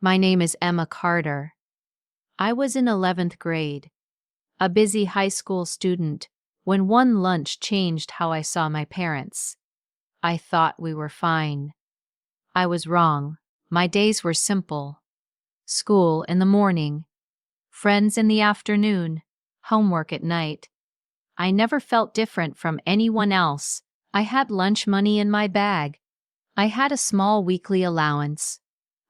My name is Emma Carter. I was in 11th grade, a busy high school student, when one lunch changed how I saw my parents. I thought we were fine. I was wrong. My days were simple. School in the morning, friends in the afternoon, homework at night. I never felt different from anyone else. I had lunch money in my bag. I had a small weekly allowance.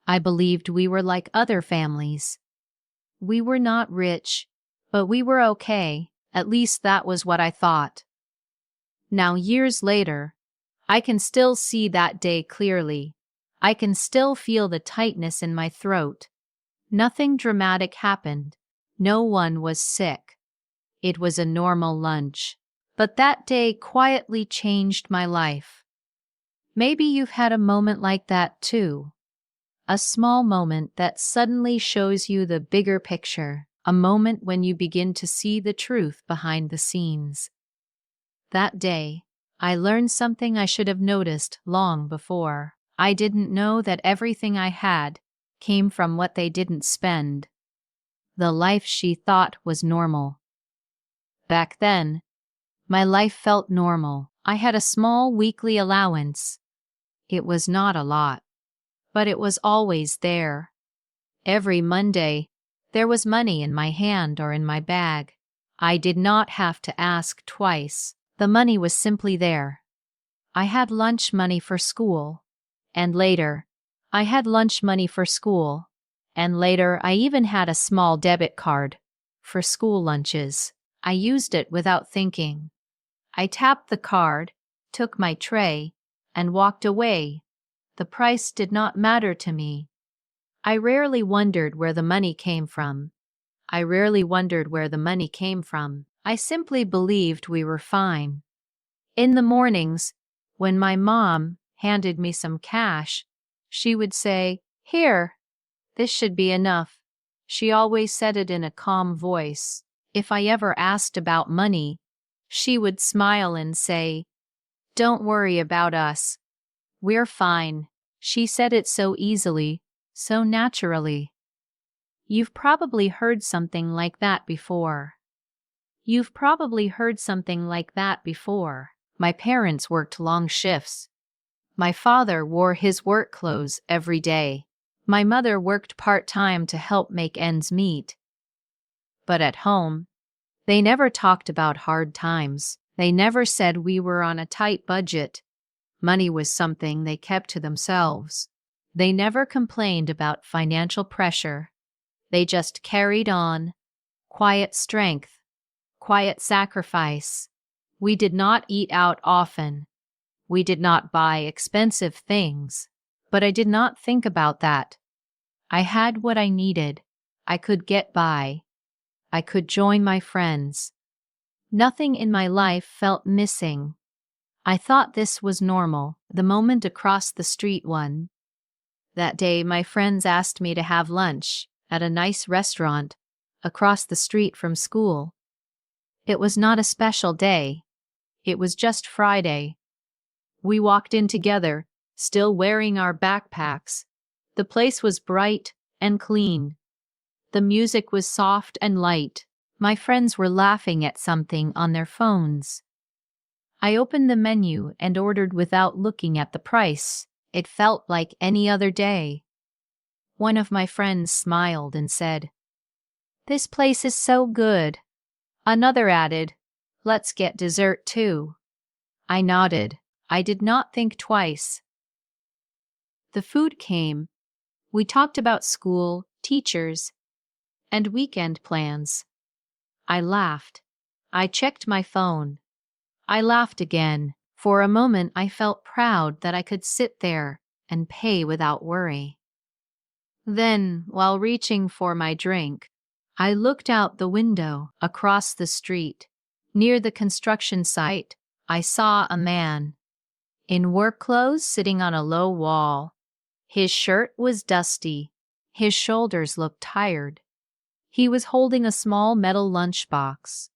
I believed we were like other families. We were not rich, but we were okay. At least that was what I thought. Now, years later, I can still see that day clearly. I can still feel the tightness in my throat. Nothing dramatic happened. No one was sick. It was a normal lunch. But that day quietly changed my life. Maybe you've had a moment like that too. A small moment that suddenly shows you the bigger picture. A moment when you begin to see the truth behind the scenes. That day, I learned something I should have noticed long before. I didn't know that everything I had came from what they didn't spend. The life she thought was normal. Back then, my life felt normal. I had a small weekly allowance. It was not a lot, but it was always there. Every Monday, there was money in my hand or in my bag. I did not have to ask twice. The money was simply there. I had lunch money for school, and later, I had lunch money for school, and later I even had a small debit card for school lunches. I used it without thinking. I tapped the card, took my tray, and walked away. The price did not matter to me. I rarely wondered where the money came from. I simply believed we were fine. In the mornings, when my mom handed me some cash, she would say, "Here, this should be enough." She always said it in a calm voice. If I ever asked about money, she would smile and say, "Don't worry about us. We're fine." She said it so easily, so naturally. You've probably heard something like that before. My parents worked long shifts. My father wore his work clothes every day. My mother worked part-time to help make ends meet. But at home, they never talked about hard times. They never said we were on a tight budget. Money was something they kept to themselves. They never complained about financial pressure. They just carried on. Quiet strength, quiet sacrifice. We did not eat out often. We did not buy expensive things. But I did not think about that. I had what I needed. I could get by. I could join my friends. Nothing in my life felt missing. I thought this was normal. The moment across the street one. That day, my friends asked me to have lunch at a nice restaurant across the street from school. It was not a special day. It was just Friday. We walked in together, still wearing our backpacks. The place was bright and clean. The music was soft and light. My friends were laughing at something on their phones. I opened the menu and ordered without looking at the price. It felt like any other day. One of my friends smiled and said, "This place is so good." Another added, "Let's get dessert too." I nodded. I did not think twice. The food came. We talked about school, teachers, and weekend plans. I laughed. I checked my phone. I laughed again. For a moment I felt proud that I could sit there and pay without worry. Then, while reaching for my drink, I looked out the window across the street. Near the construction site, I saw a man in work clothes sitting on a low wall. His shirt was dusty. His shoulders looked tired. He was holding a small metal lunchbox.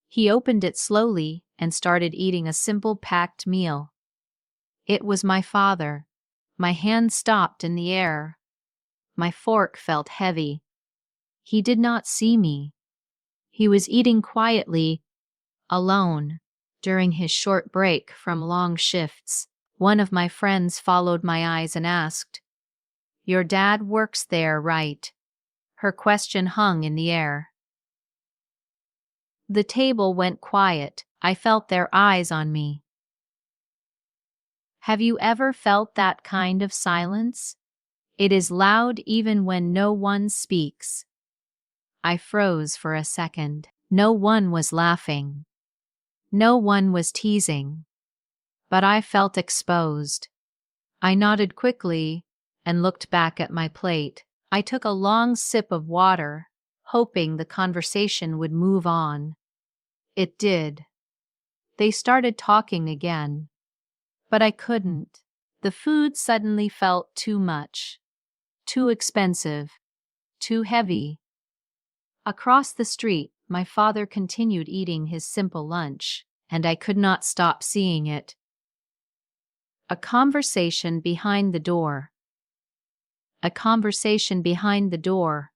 He opened it slowly and started eating a simple packed meal. It was my father. My hand stopped in the air. My fork felt heavy. He did not see me. He was eating quietly, alone. During his short break from long shifts, one of my friends followed my eyes and asked, "Your dad works there, right?" Her question hung in the air. The table went quiet. I felt their eyes on me. Have you ever felt that kind of silence? It is loud even when no one speaks. I froze for a second. No one was laughing. No one was teasing. But I felt exposed. I nodded quickly and looked back at my plate. I took a long sip of water, hoping the conversation would move on. It did. They started talking again. But I couldn't. The food suddenly felt too much, too expensive, too heavy. Across the street, my father continued eating his simple lunch, and I could not stop seeing it. A conversation behind the door. A conversation behind the door.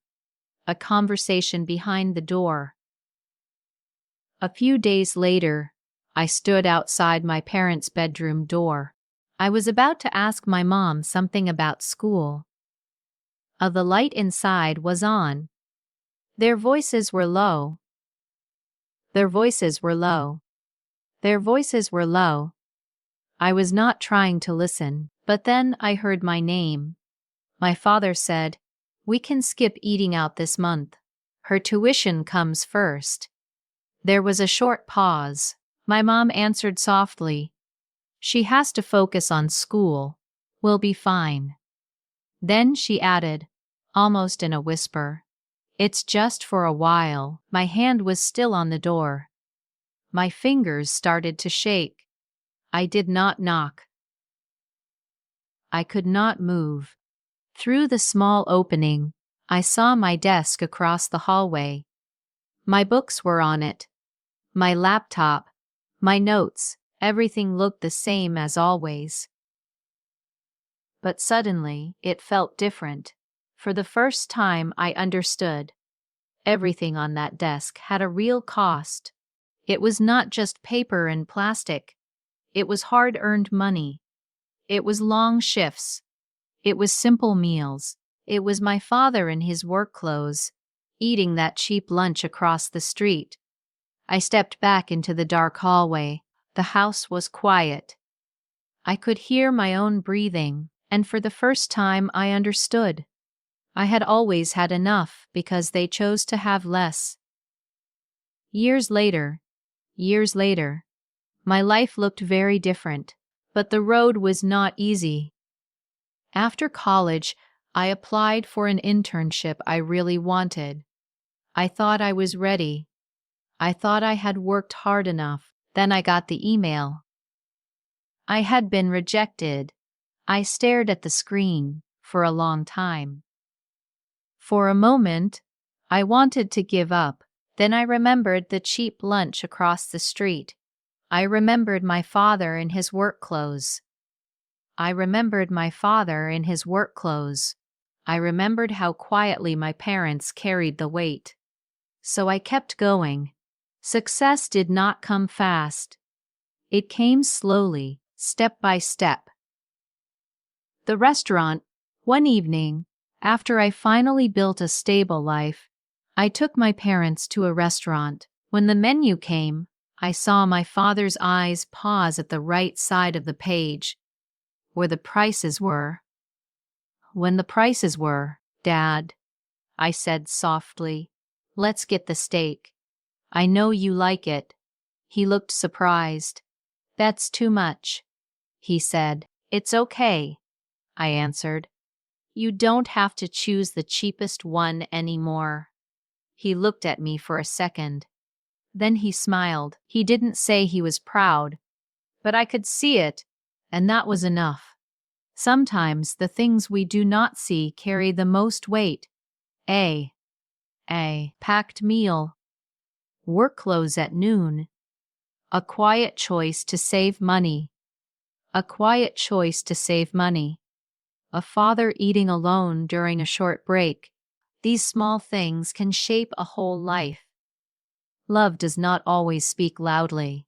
A conversation behind the door. A few days later, I stood outside my parents' bedroom door. I was about to ask my mom something about school. The light inside was on. Their voices were low. Their voices were low. Their voices were low. I was not trying to listen, but then I heard my name. My father said, "We can skip eating out this month. Her tuition comes first." There was a short pause. My mom answered softly, "She has to focus on school. We'll be fine." Then she added, almost in a whisper, "It's just for a while." My hand was still on the door. My fingers started to shake. I did not knock. I could not move. Through the small opening, I saw my desk across the hallway. My books were on it. My laptop, my notes, everything looked the same as always. But suddenly, it felt different. For the first time, I understood. Everything on that desk had a real cost. It was not just paper and plastic. It was hard-earned money. It was long shifts. It was simple meals. It was my father in his work clothes, eating that cheap lunch across the street. I stepped back into the dark hallway. The house was quiet. I could hear my own breathing, and for the first time I understood. I had always had enough because they chose to have less. Years later, my life looked very different, but the road was not easy. After college, I applied for an internship I really wanted. I thought I was ready. I thought I had worked hard enough. Then I got the email. I had been rejected. I stared at the screen for a long time. For a moment, I wanted to give up. Then I remembered the cheap lunch across the street. I remembered my father in his work clothes. I remembered my father in his work clothes. I remembered how quietly my parents carried the weight. So I kept going. Success did not come fast. It came slowly, step by step. The restaurant. One evening, after I finally built a stable life, I took my parents to a restaurant. When the menu came, I saw my father's eyes pause at the right side of the page, where the prices were. When the prices were, "Dad," I said softly, "let's get the steak. I know you like it." He looked surprised. "That's too much," he said. "It's okay," I answered. "You don't have to choose the cheapest one anymore." He looked at me for a second. Then he smiled. He didn't say he was proud, but I could see it, and that was enough. Sometimes the things we do not see carry the most weight. A packed meal. Work clothes at noon. A quiet choice to save money. A quiet choice to save money. a father eating alone during a short break. These small things can shape a whole life. Love does not always speak loudly.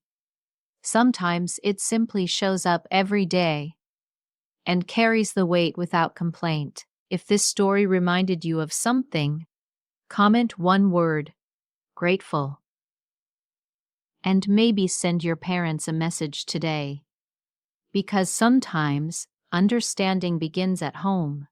Sometimes it simply shows up every day and carries the weight without complaint. If this story reminded you of something, comment one word, grateful, and maybe send your parents a message today. Because sometimes understanding begins at home.